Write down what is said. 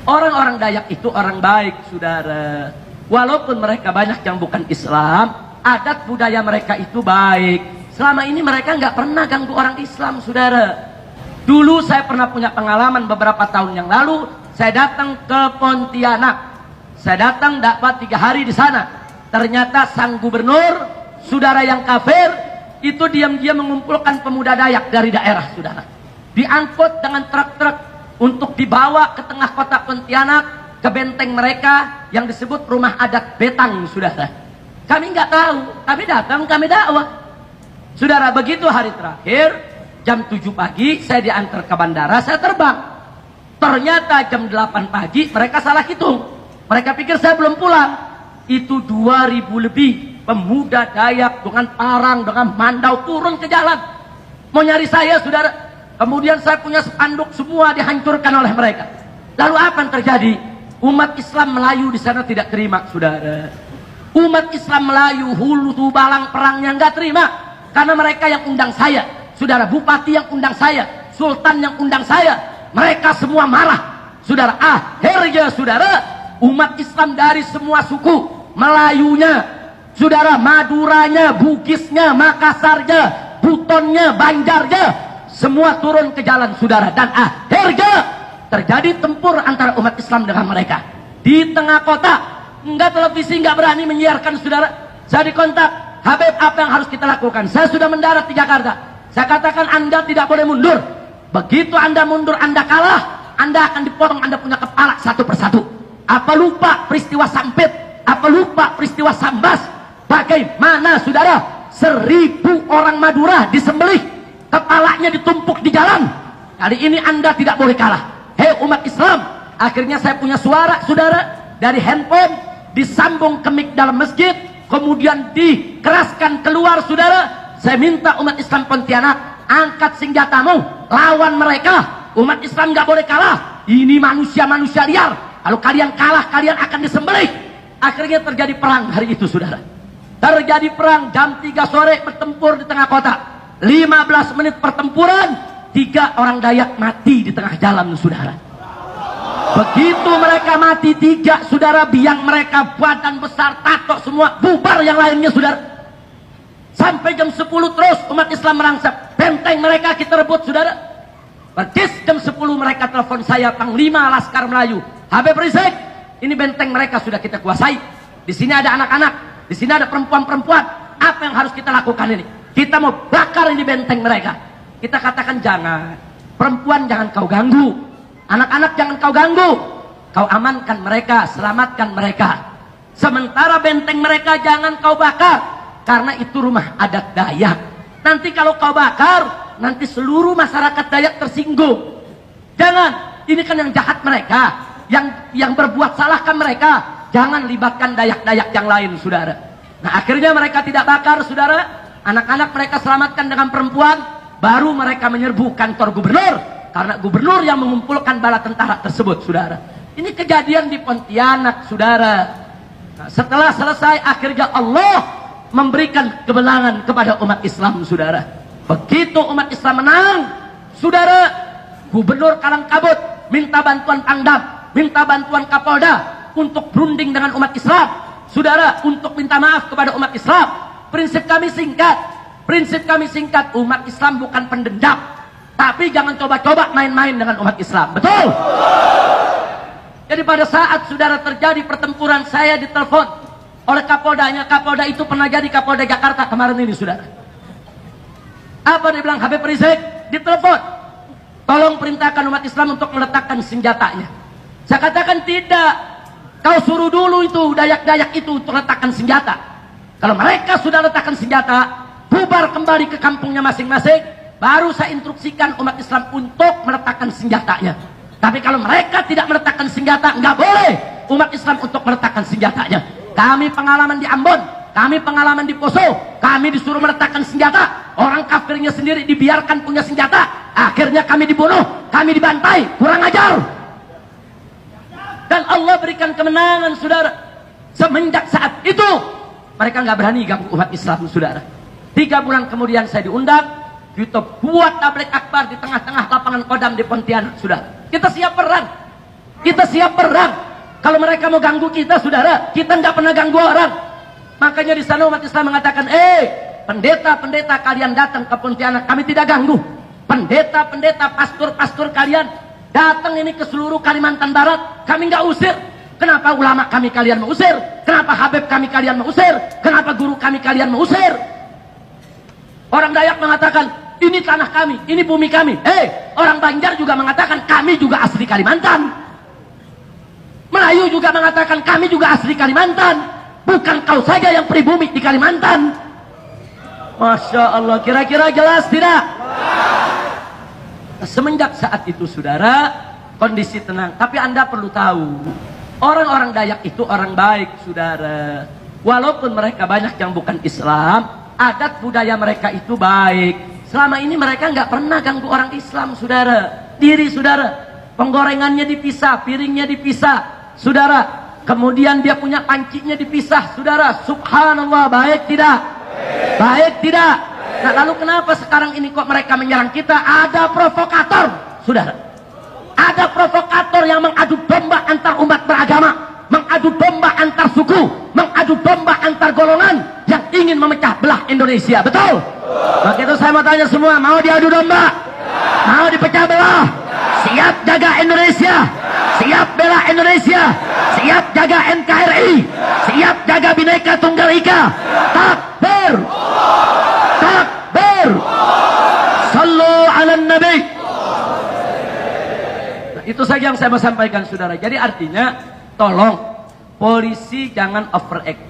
Orang-orang Dayak itu orang baik, saudara. Walaupun mereka banyak yang bukan Islam, adat budaya mereka itu baik. Selama ini mereka nggak pernah ganggu orang Islam, saudara. Dulu saya pernah punya pengalaman beberapa tahun yang lalu. Saya datang ke Pontianak. Saya datang dapat 3 hari di sana. Ternyata sang gubernur, saudara yang kafir, itu diam-diam mengumpulkan pemuda Dayak dari daerah, saudara. Diangkut dengan truk-truk untuk dibawa ke tengah kota Pontianak, ke benteng mereka yang disebut rumah adat Betang, saudara. Kami nggak tahu, kami datang, kami dakwah. Saudara, begitu hari terakhir, jam 7 pagi, saya diantar ke bandara, saya terbang. Ternyata jam 8 pagi, mereka salah hitung. Mereka pikir saya belum pulang. Itu 2000 lebih pemuda Dayak dengan parang, dengan mandau turun ke jalan. Mau nyari saya, saudara. Kemudian saya punya spanduk, semua dihancurkan oleh mereka. Lalu apa yang terjadi? Umat Islam Melayu di sana tidak terima, saudara. Umat Islam Melayu, hulu tubalang perangnya nggak terima. Karena mereka yang undang saya, saudara. Bupati yang undang saya, sultan yang undang saya. Mereka semua marah, saudara. Akhirnya, saudara, umat Islam dari semua suku, Melayunya, saudara, Maduranya, Bugisnya, Makassarnya, Butonnya, Banjarnya, semua turun ke jalan, saudara. Dan akhirnya terjadi tempur antara umat Islam dengan mereka di tengah kota. Enggak, televisi enggak berani menyiarkan, saudara. Saya dikontak, Habib, apa yang harus kita lakukan? Saya sudah mendarat di Jakarta. Saya katakan, Anda tidak boleh mundur. Begitu Anda mundur, Anda kalah, Anda akan dipotong, Anda punya kepala satu persatu. Apa lupa peristiwa Sampit? Apa lupa peristiwa Sambas? Bagaimana, saudara, 1000 orang Madura disembelih, kepalanya ditumpuk di jalan. Kali ini Anda tidak boleh kalah. Hei umat Islam. Akhirnya saya punya suara, saudara, dari handphone, disambung ke mic dalam masjid, kemudian dikeraskan keluar, saudara. Saya minta umat Islam Pontianak, angkat senjatamu, lawan mereka. Umat Islam nggak boleh kalah. Ini manusia-manusia liar. Kalau kalian kalah, kalian akan disembelih. Akhirnya terjadi perang hari itu, saudara. Terjadi perang jam 3 sore, bertempur di tengah kota. 15 menit pertempuran, 3 orang Dayak mati di tengah jalan, saudara. Begitu mereka mati 3, saudara, biang mereka badan besar, tato semua, bubar yang lainnya, saudara. Sampai jam 10 terus umat Islam merangsap. Benteng mereka kita rebut, saudara. Persis jam 10 mereka telepon saya, Panglima Laskar Melayu. Habib Rizik, ini benteng mereka sudah kita kuasai. Di sini ada anak-anak, di sini ada perempuan-perempuan. Apa yang harus kita lakukan ini? Kita mau bakar ini benteng mereka. Kita katakan jangan. Perempuan jangan kau ganggu. Anak-anak jangan kau ganggu. Kau amankan mereka, selamatkan mereka. Sementara benteng mereka jangan kau bakar. Karena itu rumah adat Dayak. Nanti kalau kau bakar, nanti seluruh masyarakat Dayak tersinggung. Jangan. Ini kan yang jahat mereka. Yang berbuat salahkan mereka. Jangan libatkan Dayak-Dayak yang lain, saudara. Nah, akhirnya mereka tidak bakar, saudara. Anak-anak mereka selamatkan dengan perempuan. Baru mereka menyerbu kantor gubernur. Karena gubernur yang mengumpulkan bala tentara tersebut, saudara. Ini kejadian di Pontianak, saudara. Nah, setelah selesai, akhirnya Allah memberikan kemenangan kepada umat Islam, saudara. Begitu umat Islam menang, saudara, Gubernur Kalangkabut minta bantuan Pangdam, minta bantuan Kapolda untuk berunding dengan umat Islam, saudara, untuk minta maaf kepada umat Islam. Prinsip kami singkat, umat Islam bukan pendendam, tapi jangan coba-coba main-main dengan umat Islam, betul? Jadi pada saat saudara terjadi pertempuran, saya ditelepon oleh Kapoldanya. Kapolda itu pernah jadi Kapolda Jakarta kemarin ini, saudara. Apa dia bilang? Habib Rizik ditelepon, tolong perintahkan umat Islam untuk meletakkan senjatanya. Saya katakan tidak. Kau suruh dulu itu Dayak-Dayak itu untuk letakkan senjata. Kalau mereka sudah letakkan senjata, bubar kembali ke kampungnya masing-masing, baru saya instruksikan umat Islam untuk meletakkan senjatanya. Tapi kalau mereka tidak meletakkan senjata, nggak boleh umat Islam untuk meletakkan senjatanya. Kami pengalaman di Ambon, kami pengalaman di Poso, kami disuruh meletakkan senjata. Orang kafirnya sendiri dibiarkan punya senjata. Akhirnya kami dibunuh, kami dibantai, kurang ajar. Dan Allah berikan kemenangan, saudara. Semenjak saat itu, mereka nggak berani ganggu umat Islam, saudara. 3 bulan kemudian saya diundang, YouTube buat tablik akbar di tengah-tengah lapangan Kodam di Pontianak, saudara. Kita siap perang. Kita siap perang. Kalau mereka mau ganggu kita, saudara, kita nggak pernah ganggu orang. Makanya di sana umat Islam mengatakan, pendeta-pendeta kalian datang ke Pontianak, kami tidak ganggu. Pendeta-pendeta, pastor-pastor kalian datang ini ke seluruh Kalimantan Barat, kami nggak usir. Kenapa ulama kami kalian mengusir? Kenapa habib kami kalian mengusir? Kenapa guru kami kalian mengusir? Orang Dayak mengatakan, ini tanah kami, ini bumi kami. Orang Banjar juga mengatakan, kami juga asli Kalimantan. Melayu juga mengatakan, kami juga asli Kalimantan. Bukan kau saja yang pribumi di Kalimantan. Masya Allah, kira-kira jelas tidak? Semenjak saat itu, saudara, kondisi tenang. Tapi Anda perlu tahu, orang-orang Dayak itu orang baik, saudara. Walaupun mereka banyak yang bukan Islam, adat budaya mereka itu baik. Selama ini mereka nggak pernah ganggu orang Islam, saudara. Diri, saudara. Penggorengannya dipisah, piringnya dipisah, saudara. Kemudian dia punya pancinya dipisah, saudara. Subhanallah, baik tidak? Baik tidak? Nah, lalu kenapa sekarang ini kok mereka menyerang kita? Ada provokator, saudara. Ada provokator yang mengadu domba antar umat beragama, mengadu domba antar suku, mengadu domba antar golongan yang ingin memecah belah Indonesia. Betul? Maka itu saya mau tanya semua, mau diadu domba? Mau dipecah belah? Siap jaga Indonesia? Siap bela Indonesia? Siap jaga NKRI? Siap jaga Bhinneka Tunggal Ika? Takbir! Takbir! Sallu ala Nabi! Nah, itu saja yang saya mau sampaikan, saudara. Jadi artinya, tolong polisi jangan overact.